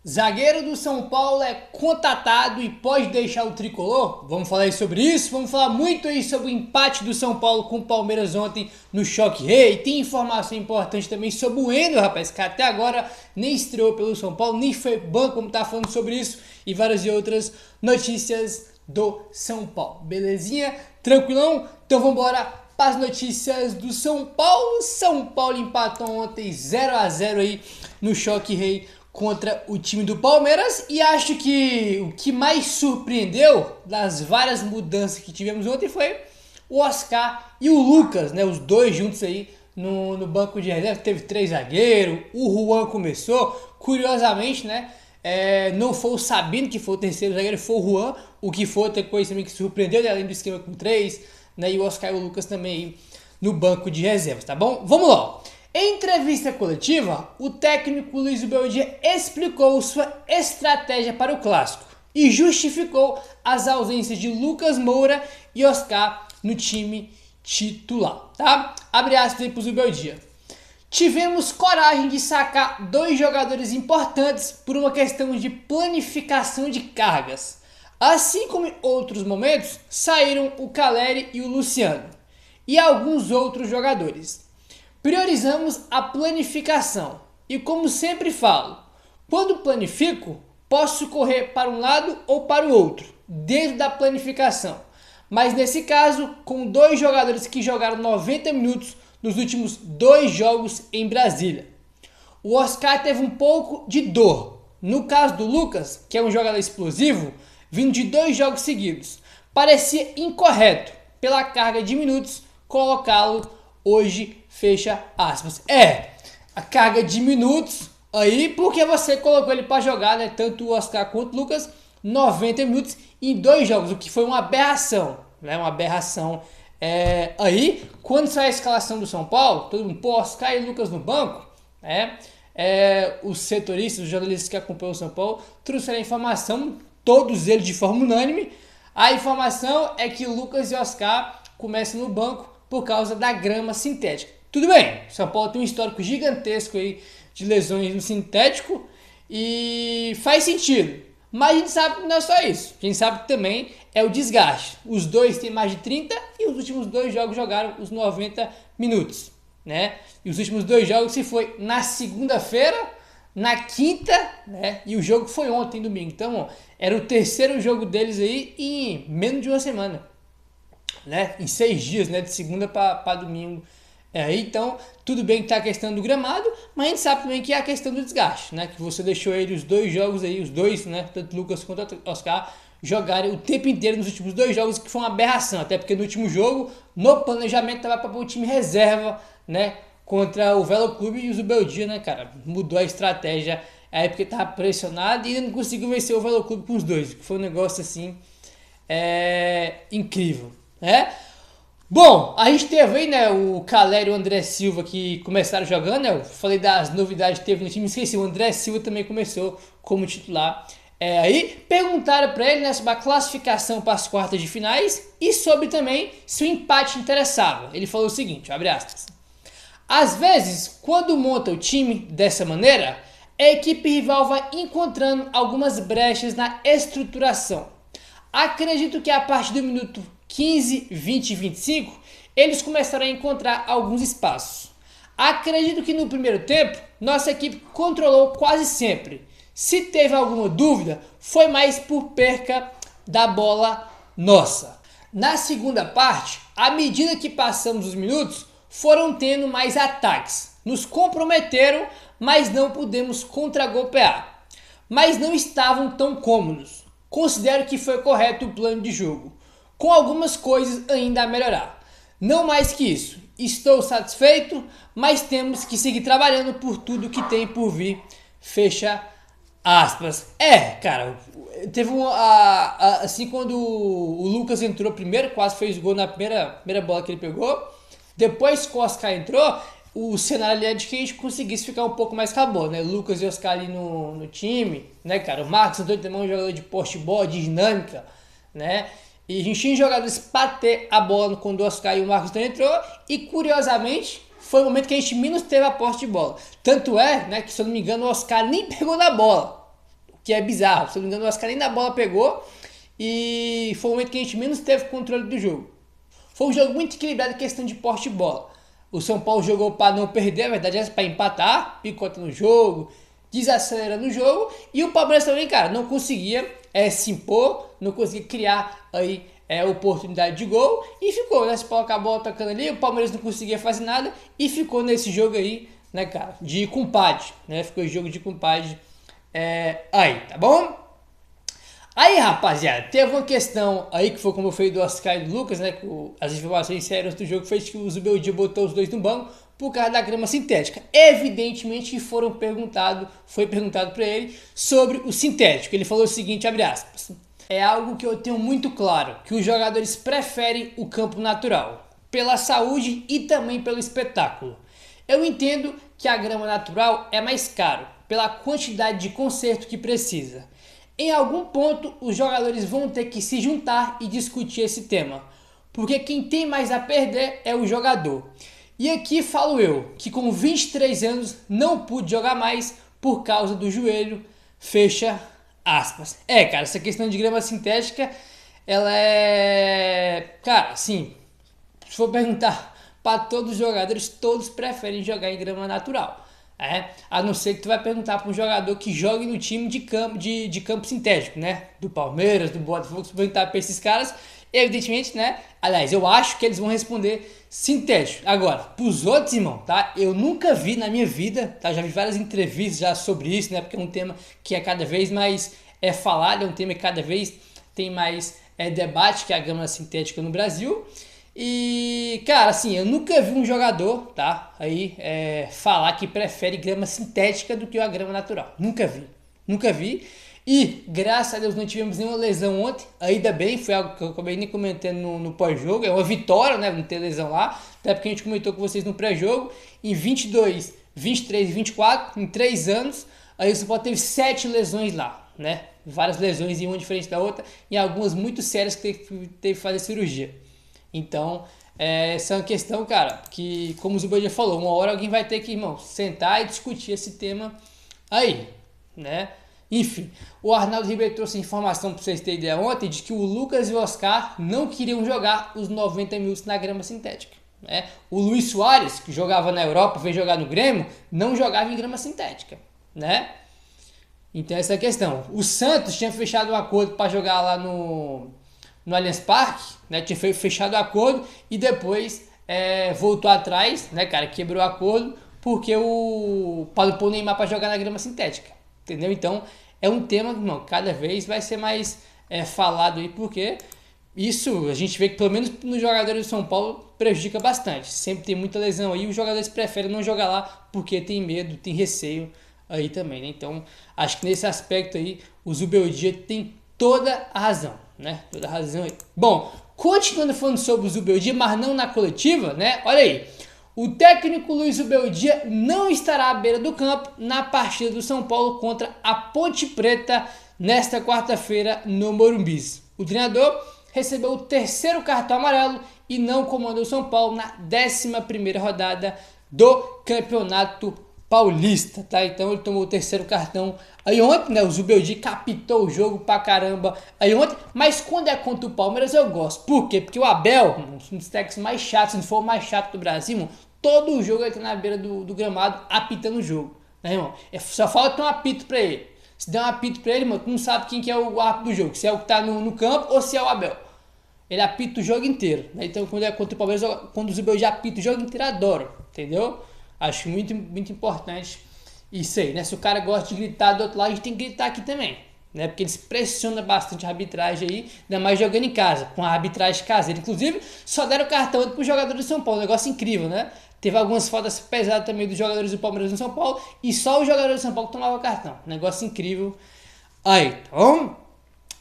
Zagueiro do São Paulo é contatado e pode deixar o tricolor? Vamos falar aí sobre isso, vamos falar muito aí sobre o empate do São Paulo com o Palmeiras ontem no Choque Rei. Tem informação importante também sobre o Wendel, rapaz, que até agora nem estreou pelo São Paulo, nem foi banco, como tá falando sobre isso, e várias e outras notícias do São Paulo. Belezinha? Tranquilão? Então vamos embora para as notícias do São Paulo. São Paulo empatou ontem 0-0 aí no Choque Rei contra o time do Palmeiras, e acho que o que mais surpreendeu das várias mudanças que tivemos ontem foi o Oscar e o Lucas, né, os dois juntos aí no banco de reserva. Teve 3 zagueiros, o Juan começou, curiosamente, né, não foi o Sabino que foi o terceiro zagueiro, foi o Juan, o que foi outra coisa também que surpreendeu, né, além do esquema com 3, né, e o Oscar e o Lucas também aí no banco de reservas, tá bom? Vamos lá! Em entrevista coletiva, o técnico Luiz Beldia explicou sua estratégia para o clássico e justificou as ausências de Lucas Moura e Oscar no time titular, tá? Abre aspas aí para o Zubeldia. Tivemos coragem de sacar 2 jogadores importantes por uma questão de planificação de cargas. Assim como em outros momentos, saíram o Caleri e o Luciano e alguns outros jogadores. Priorizamos a planificação e, como sempre falo, quando planifico, posso correr para um lado ou para o outro, dentro da planificação. Mas nesse caso, com 2 jogadores que jogaram 90 minutos nos últimos 2 jogos em Brasília. O Oscar teve um pouco de dor. No caso do Lucas, que é um jogador explosivo, vindo de 2 jogos seguidos, parecia incorreto, pela carga de minutos, colocá-lo hoje, fecha aspas. A carga de minutos aí, porque você colocou ele para jogar, né, tanto o Oscar quanto o Lucas, 90 minutos em 2 jogos, o que foi uma aberração, né, uma aberração. Aí, quando sai a escalação do São Paulo, todo mundo, pô, Oscar e Lucas no banco, os setoristas, os jornalistas que acompanham o São Paulo, trouxeram a informação, todos eles de forma unânime. A informação é que Lucas e Oscar começam no banco por causa da grama sintética. Tudo bem, São Paulo tem um histórico gigantesco aí de lesões no sintético e faz sentido. Mas a gente sabe que não é só isso. A gente sabe que também é o desgaste. Os dois têm mais de 30 e os últimos 2 jogos jogaram os 90 minutos, né? E os últimos 2 jogos se foi na segunda-feira, na quinta, né? E o jogo foi ontem, domingo. Então, era o terceiro jogo deles aí em menos de uma semana, né? Em 6 dias, né? De segunda para domingo. Então, tudo bem que tá a questão do gramado, mas a gente sabe também que é a questão do desgaste, né? Que você deixou ele os 2 jogos aí, os 2, né? Tanto Lucas quanto Oscar, jogarem o tempo inteiro nos últimos 2 jogos, que foi uma aberração. Até porque no último jogo, no planejamento, tava para pôr o time reserva, né? Contra o Velo Clube, e o Zubeldia, né, cara? Mudou a estratégia aí porque tava pressionado e não conseguiu vencer o Velo Clube com os 2, que foi um negócio assim incrível, né? Bom, a gente teve aí, né, o Caleri e o André Silva que começaram jogando, né? Eu falei das novidades que teve no time, esqueci, o André Silva também começou como titular. Aí perguntaram para ele, né, sobre a classificação para as quartas de finais e sobre também se o empate interessava. Ele falou o seguinte, abre aspas. Às vezes, quando monta o time dessa maneira, a equipe rival vai encontrando algumas brechas na estruturação. Acredito que a partir do minuto 15, 20 e 25, eles começaram a encontrar alguns espaços. Acredito que no primeiro tempo, nossa equipe controlou quase sempre. Se teve alguma dúvida, foi mais por perca da bola nossa. Na segunda parte, à medida que passamos os minutos, foram tendo mais ataques. Nos comprometeram, mas não pudemos contragolpear. Mas não estavam tão cômodos. Considero que foi correto o plano de jogo, com algumas coisas ainda a melhorar. Não mais que isso. Estou satisfeito, mas temos que seguir trabalhando por tudo que tem por vir. Fecha aspas. Cara, teve assim, quando o Lucas entrou primeiro, quase fez gol na primeira bola que ele pegou. Depois que o Oscar entrou, o cenário ali é de que a gente conseguisse ficar um pouco mais acabou, né? Lucas e Oscar ali no time, né, cara? O Marcos Antônio também é um jogador de poste bola, de dinâmica, né? E a gente tinha jogadores para ter a bola quando o Oscar e o Marcos Antônio entrou. E curiosamente, foi o momento que a gente menos teve a posse de bola. Tanto é, né, que se eu não me engano, o Oscar nem pegou na bola. que é bizarro. Se eu não me engano, o Oscar nem na bola pegou e foi o momento que a gente menos teve controle do jogo. Foi um jogo muito equilibrado em questão de porte de bola. O São Paulo jogou para não perder, a verdade é para empatar, picota no jogo, desacelera no jogo, e o Palmeiras também, cara, não conseguia se impor, não conseguia criar aí oportunidade de gol, e ficou, né? Se o Paulo acabou atacando ali, o Palmeiras não conseguia fazer nada, e ficou nesse jogo aí, né, cara, de compadre, né? Ficou jogo de compadre aí, tá bom? Aí, rapaziada, teve uma questão aí que foi como eu falei do Oscar e do Lucas, né? Que as informações sérias do jogo foi que o Zubeldia botou os dois no banco por causa da grama sintética. Evidentemente foi perguntado para ele sobre o sintético. Ele falou o seguinte, abre aspas: é algo que eu tenho muito claro, que os jogadores preferem o campo natural, pela saúde e também pelo espetáculo. Eu entendo que a grama natural é mais caro, pela quantidade de conserto que precisa. Em algum ponto, os jogadores vão ter que se juntar e discutir esse tema, porque quem tem mais a perder é o jogador. E aqui falo eu, que com 23 anos não pude jogar mais por causa do joelho, fecha aspas. Cara, essa questão de grama sintética, ela é... Cara, assim, se for perguntar para todos os jogadores, todos preferem jogar em grama natural. A não ser que tu vai perguntar para um jogador que jogue no time de campo sintético, né? Do Palmeiras, do Botafogo, se perguntar para esses caras, evidentemente, né? Aliás, eu acho que eles vão responder sintético. Agora, para os outros, irmão, tá? Eu nunca vi na minha vida, tá? Já vi várias entrevistas já sobre isso, né? Porque é um tema que é cada vez mais falado, é um tema que cada vez tem mais debate, que é a grama sintética no Brasil. E, cara, assim, eu nunca vi um jogador, tá, aí falar que prefere grama sintética do que a grama natural. Nunca vi. E, graças a Deus, não tivemos nenhuma lesão ontem. Ainda bem, foi algo que eu acabei nem comentando no pós-jogo. É uma vitória, né, não ter lesão lá. Até porque a gente comentou com vocês no pré-jogo. Em 22, 23 e 24, em 3 anos, aí o São Paulo teve 7 lesões lá, né? Várias lesões, uma diferente da outra. E algumas muito sérias que teve que fazer cirurgia. Então, essa é uma questão, cara, que, como o Zubeldia falou, uma hora alguém vai ter que, irmão, sentar e discutir esse tema aí, né? Enfim, o Arnaldo Ribeiro trouxe informação para vocês terem ideia ontem de que o Lucas e o Oscar não queriam jogar os 90 minutos na grama sintética, né? O Luis Soares, que jogava na Europa, veio jogar no Grêmio, não jogava em grama sintética, né? Então, essa é a questão. O Santos tinha fechado um acordo para jogar lá no Allianz Parque, né, tinha fechado o acordo e depois voltou atrás, né, cara, quebrou o acordo porque para pôr o Neymar para jogar na grama sintética, entendeu? Então é um tema, irmão, cada vez vai ser mais falado aí, porque isso a gente vê que pelo menos nos jogadores do São Paulo prejudica bastante. Sempre tem muita lesão aí, os jogadores preferem não jogar lá porque tem medo, tem receio aí também, né? Então acho que nesse aspecto aí o Zubeldia tem toda a razão, né? Toda a razão aí. Bom, continuando falando sobre o Zubeldia, mas não na coletiva, né? Olha aí. O técnico Luiz Zubeldia não estará à beira do campo na partida do São Paulo contra a Ponte Preta nesta quarta-feira no Morumbi. O treinador recebeu o 3º cartão amarelo e não comandou o São Paulo na 11ª rodada do Campeonato Paulista, tá? Então ele tomou o 3º cartão aí ontem, né? O Zubeldia capitou o jogo pra caramba aí ontem, mas quando é contra o Palmeiras eu gosto. Por quê? Porque o Abel, um dos técnicos mais chatos, se não for o mais chato do Brasil, mano, todo o jogo ele tá na beira do gramado apitando o jogo, né, irmão? Só falta um apito pra ele. Se der um apito pra ele, mano, tu não sabe quem que é o árbitro do jogo, se é o que tá no campo ou se é o Abel. Ele apita o jogo inteiro, né? Então quando é contra o Palmeiras, quando o Zubeldia apita o jogo inteiro, eu adoro, entendeu? Acho muito, muito importante isso aí, né? Se o cara gosta de gritar do outro lado, a gente tem que gritar aqui também, né? Porque eles pressionam bastante a arbitragem aí, ainda mais jogando em casa, com a arbitragem caseira. Inclusive, só deram cartão para os jogadores do São Paulo, um negócio incrível, né? Teve algumas faltas pesadas também dos jogadores do Palmeiras no São Paulo, e só os jogadores do São Paulo tomavam cartão. Negócio incrível aí, então,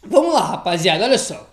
vamos lá, rapaziada, olha só.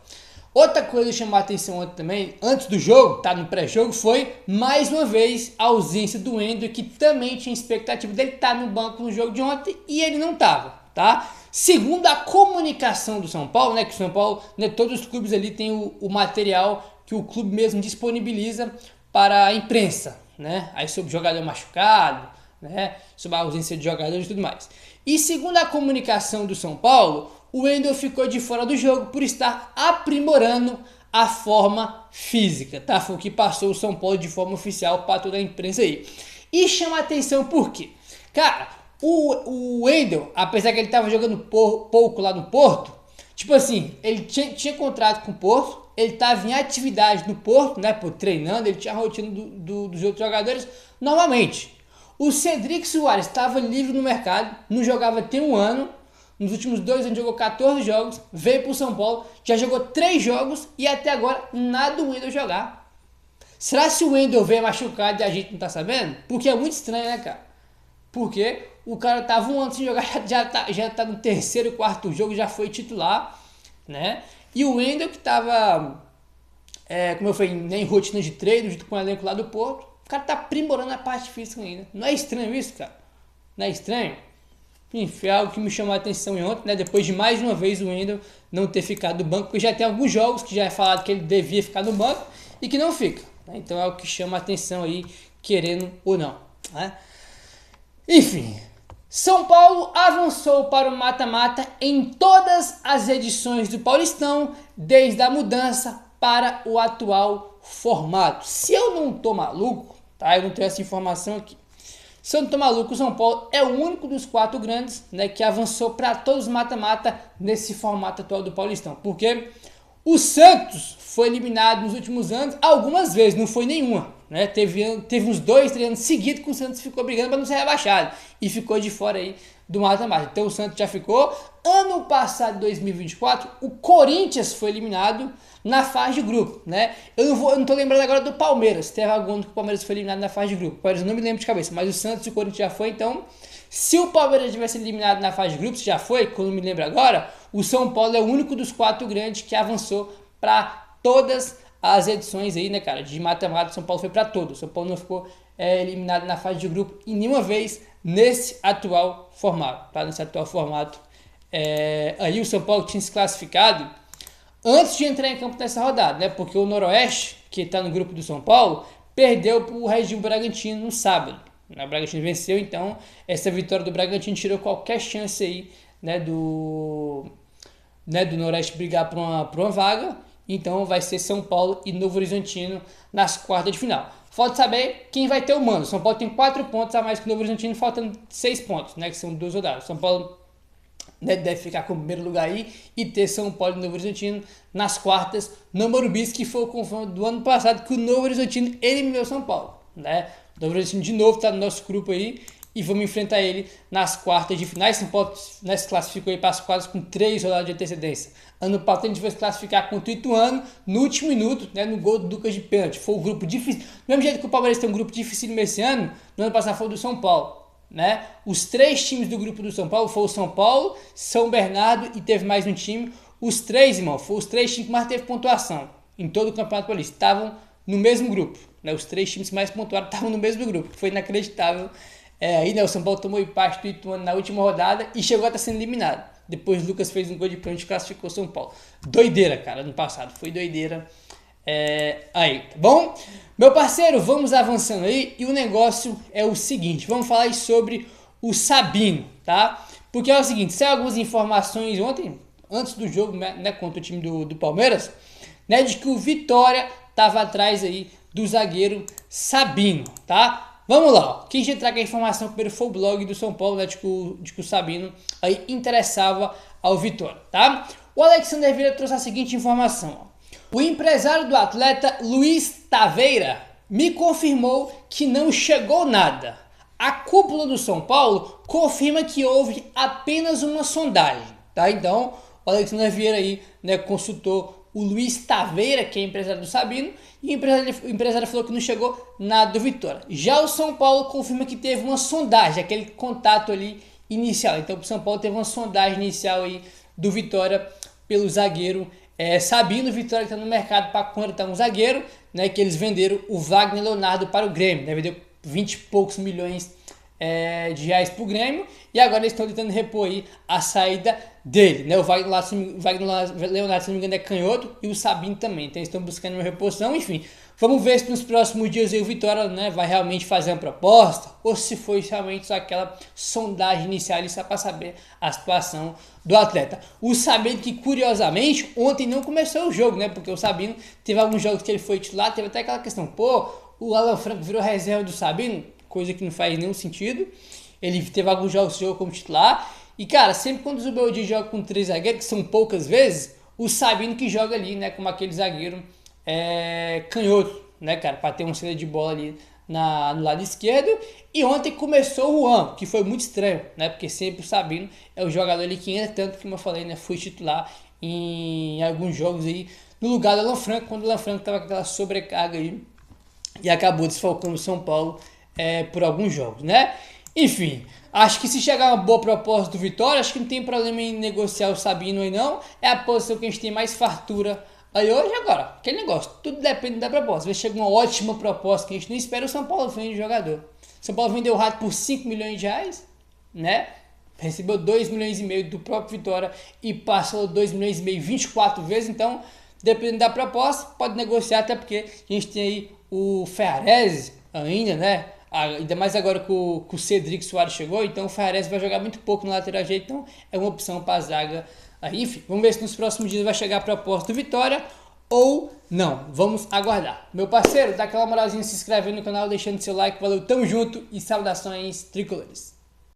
Outra coisa que chamou a atenção ontem também, antes do jogo, tá no pré-jogo, foi mais uma vez a ausência do Ender, que também tinha expectativa dele estar no banco no jogo de ontem e ele não tava, tá? Segundo a comunicação do São Paulo, né, que o São Paulo, né, todos os clubes ali têm o material que o clube mesmo disponibiliza para a imprensa, né? Aí sobre jogador machucado, né, sobre a ausência de jogadores e tudo mais. E segundo a comunicação do São Paulo, o Wendel ficou de fora do jogo por estar aprimorando a forma física, tá? Foi o que passou o São Paulo de forma oficial para toda a imprensa aí. E chama a atenção por quê? Cara, o Wendel, apesar que ele estava jogando pouco lá no Porto, tipo assim, ele tinha contrato com o Porto, ele estava em atividade no Porto, né, treinando, ele tinha a rotina dos outros jogadores normalmente. O Cedric Soares estava livre no mercado, não jogava tem um ano, nos últimos 2 anos jogou 14 jogos, veio para o São Paulo, já jogou 3 jogos e até agora nada do Wendel jogar. Será que o Wendel veio machucado e a gente não tá sabendo? Porque é muito estranho, né, cara? Porque o cara tava um ano sem jogar, já tá no 3º, 4º jogo, já foi titular, né? E o Wendel que tava, como eu falei, em rotina de treino, junto com o elenco lá do Porto, o cara tá aprimorando a parte física ainda. Não é estranho isso, cara? Não é estranho? Enfim, foi algo que me chamou a atenção ontem, né? Depois de mais uma vez o Wendel não ter ficado no banco, porque já tem alguns jogos que já é falado que ele devia ficar no banco e que não fica, né? Então é o que chama a atenção aí, querendo ou não, né? Enfim, São Paulo avançou para o mata-mata em todas as edições do Paulistão, desde a mudança para o atual formato. Se eu não tô maluco, tá? Eu não tenho essa informação aqui. Se eu não tô maluco, o São Paulo é o único dos 4 grandes, né, que avançou para todos os mata-mata nesse formato atual do Paulistão. Porque o Santos foi eliminado nos últimos anos algumas vezes, não foi nenhuma, né? Teve uns 2, 3 anos seguidos que o Santos ficou brigando para não ser rebaixado e ficou de fora aí do mata-mata. Então o Santos já ficou. Ano passado, 2024, o Corinthians foi eliminado na fase de grupo, né? Eu não tô lembrando agora do Palmeiras. Teve algum que o Palmeiras foi eliminado na fase de grupo. Eu não me lembro de cabeça, mas o Santos e o Corinthians já foi, então. Se o Palmeiras tivesse eliminado na fase de grupos, já foi, quando eu me lembro agora, o São Paulo é o único dos 4 grandes que avançou para todas as edições aí, né, cara, de mata-mata. O São Paulo foi para todos. O São Paulo não ficou eliminado na fase de grupo em nenhuma vez nesse atual formato, tá? Nesse atual formato. Aí o São Paulo tinha se classificado antes de entrar em campo nessa rodada, né? Porque o Noroeste, que está no grupo do São Paulo, perdeu para o Red Bull Bragantino no sábado. O Bragantino venceu, então essa vitória do Bragantino tirou qualquer chance aí, né, do Noroeste brigar por uma vaga. Então vai ser São Paulo e Novo Horizontino nas quartas de final. Falta saber quem vai ter o mando. São Paulo tem 4 pontos a mais que o Novo Horizontino, faltando 6 pontos, né, que são 2 rodadas. São Paulo, né, deve ficar com o primeiro lugar aí e ter São Paulo e Novo Horizontino nas quartas no Morumbi, que foi o confronto do ano passado que o Novo Horizontino eliminou São Paulo, né? O Novo Horizontino de novo está no nosso grupo aí e vamos enfrentar ele nas quartas de finais. São Paulo, né, se classificou aí para as quartas com 3 rodadas de antecedência. Ano passado a gente vai se classificar contra o Ituano no último minuto, né, no gol do Lucas de pênalti. Foi o grupo difícil. Do mesmo jeito que o Palmeiras tem um grupo difícil esse ano, no ano passado foi o do São Paulo, né? Os 3 times do grupo do São Paulo foram o São Paulo, São Bernardo e teve mais um time. Os 3, irmão, foram os 3 times que mais teve pontuação em todo o Campeonato Paulista. Estavam no mesmo grupo, né? Os 3 times que mais pontuaram estavam no mesmo grupo. Foi inacreditável. Aí, né, o São Paulo tomou empate do Ituano na última rodada e chegou a estar sendo eliminado. Depois o Lucas fez um gol de pênalti e classificou São Paulo. Doideira, cara, ano passado. Foi doideira. Aí, tá bom? Meu parceiro, vamos avançando aí. E o negócio é o seguinte. Vamos falar aí sobre o Sabino, tá? Porque é o seguinte, saiu algumas informações ontem, antes do jogo, né, contra o time do Palmeiras, né, de que o Vitória estava atrás aí do zagueiro Sabino, tá? Vamos lá, ó. Quem já traga a informação primeiro foi o blog do São Paulo, né, de que o Sabino aí interessava ao Vitória, tá? O Alexander Vieira trouxe a seguinte informação, ó. O empresário do atleta Luiz Taveira me confirmou que não chegou nada. A cúpula do São Paulo confirma que houve apenas uma sondagem, tá? Então, o Alexander Vieira aí, né, consultou o Luiz Taveira, que é empresário do Sabino, e o empresário falou que não chegou nada do Vitória. Já o São Paulo confirma que teve uma sondagem, aquele contato ali inicial. Então o São Paulo teve uma sondagem inicial aí do Vitória pelo zagueiro Sabino. O Vitória está no mercado para contratar um zagueiro, né, que eles venderam o Wagner Leonardo para o Grêmio, né, vendeu 20 e poucos milhões de reais para o Grêmio, e agora eles estão tentando repor aí a saída dele, né? O Wagner Leonardo, se não me engano, é canhoto, e o Sabino também, então eles estão buscando uma reposição. Enfim, Vamos ver se nos próximos dias aí o Vitória, né, vai realmente fazer uma proposta ou se foi realmente só aquela sondagem inicial só para saber a situação do atleta. O Sabino que, curiosamente, ontem não começou o jogo, né, porque o Sabino teve alguns jogos que ele foi titular, teve até aquela questão, pô, o Alan Franco virou reserva do Sabino, coisa que não faz nenhum sentido. Ele teve alguns jogos que jogou como titular. E, cara, sempre quando o Zubeldia joga com 3 zagueiros, que são poucas vezes, o Sabino que joga ali, né, como aquele zagueiro canhoto, né, cara, para ter uma saída de bola ali no lado esquerdo. E ontem começou o Juan, que foi muito estranho, né, porque sempre o Sabino é o jogador ali que entra, tanto que, como eu falei, né, foi titular em alguns jogos aí, no lugar do Alan Franco, quando o Alan Franco tava com aquela sobrecarga aí e acabou desfalcando o São Paulo por alguns jogos, né. Enfim, acho que se chegar uma boa proposta do Vitória, acho que não tem problema em negociar o Sabino aí não. É a posição que a gente tem mais fartura aí hoje. Agora, aquele negócio, tudo depende da proposta. Vai chegar uma ótima proposta que a gente não espera, o São Paulo vende o jogador. O São Paulo vendeu o Rato por 5 milhões de reais, né? Recebeu 2 milhões e meio do próprio Vitória e passou 2 milhões e meio 24 vezes. Então, dependendo da proposta, pode negociar, até porque a gente tem aí o Ferrarese ainda, né? Ainda mais agora que o Cedric Soares chegou, então o Ferrarese vai jogar muito pouco no lateral direito, então é uma opção para a zaga. Aí, enfim, vamos ver se nos próximos dias vai chegar a proposta do Vitória ou não. Vamos aguardar. Meu parceiro, dá aquela moralzinha, se inscreve no canal, deixando seu like. Valeu, tamo junto e saudações tricolores.